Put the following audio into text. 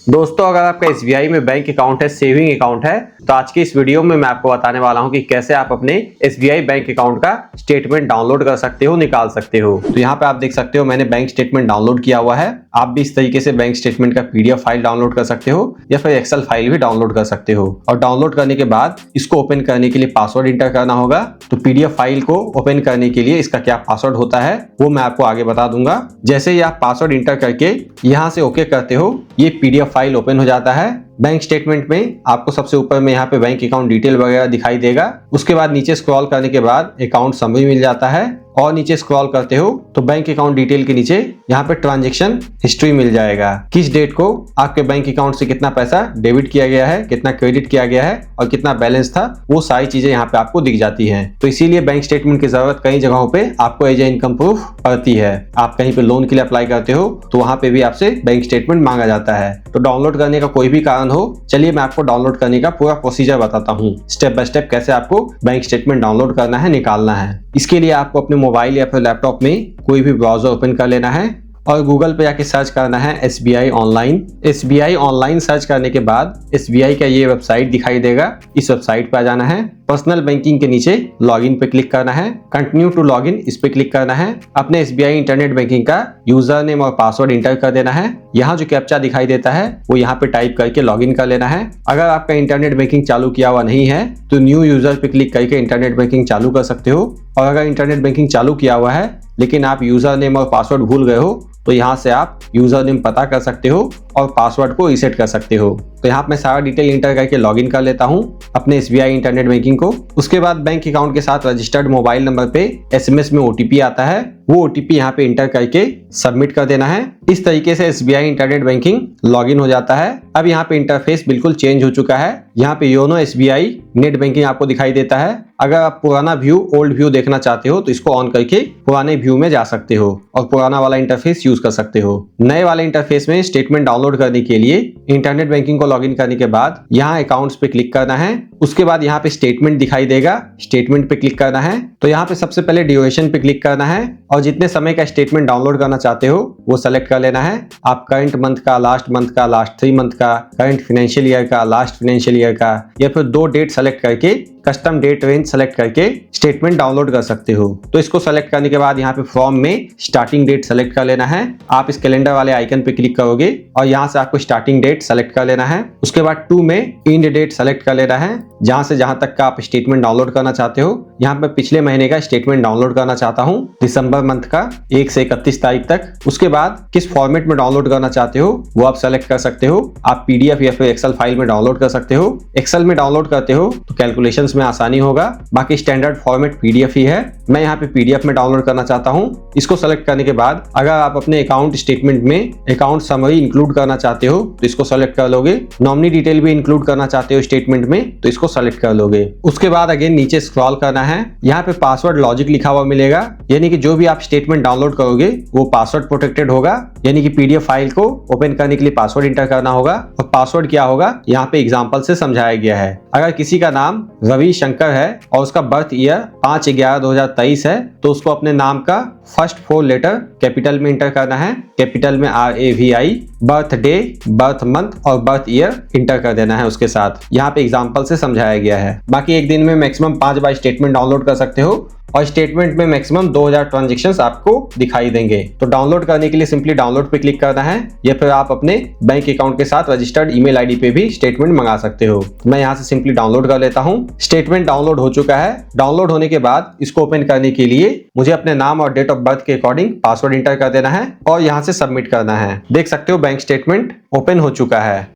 दोस्तों, अगर आपका एसबीआई में बैंक अकाउंट है, सेविंग अकाउंट है, तो आज की इस वीडियो में मैं आपको बताने वाला हूं कि कैसे आप अपने एसबीआई बैंक अकाउंट का स्टेटमेंट डाउनलोड कर सकते हो, निकाल सकते हो। तो यहाँ पे आप देख सकते हो मैंने बैंक स्टेटमेंट डाउनलोड किया हुआ है। आप भी इस तरीके से बैंक स्टेटमेंट का पीडीएफ फाइल डाउनलोड कर सकते हो या फिर एक्सेल फाइल भी डाउनलोड कर सकते हो। और डाउनलोड करने के बाद इसको ओपन करने के लिए पासवर्ड इंटर करना होगा। तो पीडीएफ फाइल को ओपन करने के लिए इसका क्या पासवर्ड होता है वो मैं आपको आगे बता दूंगा। जैसे ही आप पासवर्ड इंटर करके यहाँ से ओके करते हो, ये पीडीएफ फाइल ओपन हो जाता है। बैंक स्टेटमेंट में आपको सबसे ऊपर में यहाँ पे बैंक अकाउंट डिटेल वगैरह दिखाई देगा। उसके बाद नीचे स्क्रॉल करने के बाद अकाउंट समरी मिल जाता है और नीचे स्क्रॉल करते हो तो बैंक अकाउंट डिटेल के नीचे यहाँ पे ट्रांजैक्शन हिस्ट्री मिल जाएगा। किस डेट को आपके बैंक अकाउंट से कितना पैसा डेबिट किया गया है, कितना क्रेडिट किया गया है और कितना बैलेंस था, वो सारी चीजें यहाँ पे आपको दिख जाती हैं। तो इसीलिए बैंक स्टेटमेंट की जरूरत कई जगहों पे आपको एज ए इनकम प्रूफ पड़ती है। आप कहीं पे लोन के लिए अप्लाई करते हो तो वहां पे भी आपसे बैंक स्टेटमेंट मांगा जाता है। तो डाउनलोड करने का कोई भी कारण हो, चलिए मैं आपको डाउनलोड करने का पूरा प्रोसीजर बताता हूँ, स्टेप बाय स्टेप कैसे आपको बैंक स्टेटमेंट डाउनलोड करना है, निकालना है। इसके लिए आपको अपने मोबाइल या फिर लैपटॉप में कोई भी ब्राउजर ओपन कर लेना है और गूगल पे जाके सर्च करना है SBI online. SBI online search करने के बाद एसबीआई का ये वेबसाइट दिखाई देगा। इस वेबसाइट पे आ जाना है। पर्सनल बैंकिंग के नीचे लॉगिन पे क्लिक करना है। कंटिन्यू टू लॉगिन इस पे क्लिक करना है। अपने एसबीआई इंटरनेट बैंकिंग का यूजर नेम और पासवर्ड इंटर कर देना है। यहाँ जो कैप्चा दिखाई देता है वो यहाँ पे टाइप करके लॉगिन कर लेना है। अगर आपका इंटरनेट बैंकिंग चालू किया हुआ नहीं है तो न्यू यूजर पे क्लिक करके इंटरनेट बैंकिंग चालू कर सकते हो। और अगर इंटरनेट बैंकिंग चालू किया हुआ है लेकिन आप यूजर नेम और पासवर्ड भूल गए हो तो यहाँ से आप यूजर नेम पता कर सकते हो और पासवर्ड को रीसेट कर सकते हो। तो यहाँ मैं सारा डिटेल इंटर करके लॉगिन कर लेता हूँ अपने एसबीआई इंटरनेट बैंकिंग को। उसके बाद बैंक अकाउंट के साथ रजिस्टर्ड मोबाइल नंबर पे एसएमएस में ओटीपी आता है, वो ओटीपी यहाँ पे इंटर करके सबमिट कर देना है। इस तरीके से एसबीआई इंटरनेट बैंकिंग लॉगिन हो जाता है। अब यहाँ पे इंटरफेस बिल्कुल चेंज हो चुका है। यहाँ पे योनो एसबीआई नेट बैंकिंग आपको दिखाई देता है। अगर आप पुराना व्यू, ओल्ड व्यू देखना चाहते हो तो इसको ऑन करके पुराने व्यू में जा सकते हो और पुराना वाला इंटरफेस यूज कर सकते हो। नए वाले इंटरफेस में स्टेटमेंट डाउनलोड करने के लिए इंटरनेट बैंकिंग को लॉगिन करने के बाद यहाँ अकाउंट्स पे क्लिक करना है। उसके बाद यहाँ पे स्टेटमेंट दिखाई देगा, स्टेटमेंट पे क्लिक करना है। तो यहाँ पे सबसे पहले ड्यूरेशन पे क्लिक करना है और जितने समय का स्टेटमेंट डाउनलोड करना चाहते हो वो सेलेक्ट कर लेना है। आप करंट मंथ का, लास्ट मंथ का, लास्ट 3 मंथ का, करंट फाइनेंशियल ईयर का, लास्ट फाइनेंशियल ईयर का, या फिर 2 डेट सेलेक्ट करके कस्टम डेट रेंज सेलेक्ट करके स्टेटमेंट डाउनलोड कर सकते हो। तो इसको सेलेक्ट करने के बाद यहाँ पे फॉर्म में स्टार्टिंग डेट सेलेक्ट कर लेना है। आप इस कैलेंडर वाले आइकन पे क्लिक करोगे और यहाँ से आपको स्टार्टिंग डेट सेलेक्ट कर लेना है। उसके बाद 2 में एंड डेट सेलेक्ट कर लेना है, जहां से जहां तक का आप स्टेटमेंट डाउनलोड करना चाहते हो। यहाँ पे पिछले महीने का स्टेटमेंट डाउनलोड करना चाहता हूँ, दिसंबर मंथ का 1 से 31 तारीख तक। उसके बाद किस फॉर्मेट में डाउनलोड करना चाहते हो वो आप सेलेक्ट कर सकते हो। आप पीडीएफ या फिर एक्सेल फाइल में डाउनलोड कर सकते हो। एक्सेल में डाउनलोड करते हो तो कैलकुलेशन में आसानी होगा, बाकी स्टैंडर्ड फॉर्मेट पीडीएफ ही है। मैं यहाँ पे पीडीएफ में डाउनलोड करना चाहता हूँ। इसको सेलेक्ट करने के बाद अगर आप अपने अकाउंट स्टेटमेंट में अकाउंट समरी इंक्लूड करना चाहते हो तो इसको सेलेक्ट कर लोगे। नॉमिनी डिटेल भी इंक्लूड करना चाहते हो स्टेटमेंट में तो इसको सेलेक्ट कर लोगे। उसके बाद अगेन नीचे स्क्रॉल करना है। यहाँ पे पासवर्ड लॉजिक लिखा हुआ मिलेगा, यानी कि जो भी आप स्टेटमेंट डाउनलोड करोगे वो पासवर्ड प्रोटेक्टेड होगा। यानी कि पीडीएफ फाइल को ओपन करने के लिए पासवर्ड इंटर करना होगा और पासवर्ड क्या होगा यहाँ पे एग्जांपल से समझाया गया है। अगर किसी का नाम रवि शंकर है और उसका बर्थ ईयर 5/11/2023 है तो उसको अपने नाम का फर्स्ट 4 लेटर कैपिटल में इंटर करना है, कैपिटल में RAVI, birth day, birth month और बर्थ ईयर इंटर कर देना है उसके साथ। यहाँ पे एग्जांपल से समझाया गया है। बाकी एक दिन में मैक्सिमम 5 बार स्टेटमेंट डाउनलोड कर सकते हो और स्टेटमेंट में मैक्सिमम 2000 ट्रांजैक्शंस आपको दिखाई देंगे। तो डाउनलोड करने के लिए सिंपली डाउनलोड पे क्लिक करना है या फिर आप अपने बैंक अकाउंट के साथ रजिस्टर्ड ईमेल आईडी पे भी स्टेटमेंट मंगा सकते हो। मैं यहाँ से सिंपली डाउनलोड कर लेता हूँ। स्टेटमेंट डाउनलोड हो चुका है। डाउनलोड होने के बाद इसको ओपन करने के लिए मुझे अपने नाम और डेट ऑफ बर्थ के अकॉर्डिंग पासवर्ड इंटर कर देना है और यहाँ से सबमिट करना है। देख सकते हो बैंक स्टेटमेंट ओपन हो चुका है।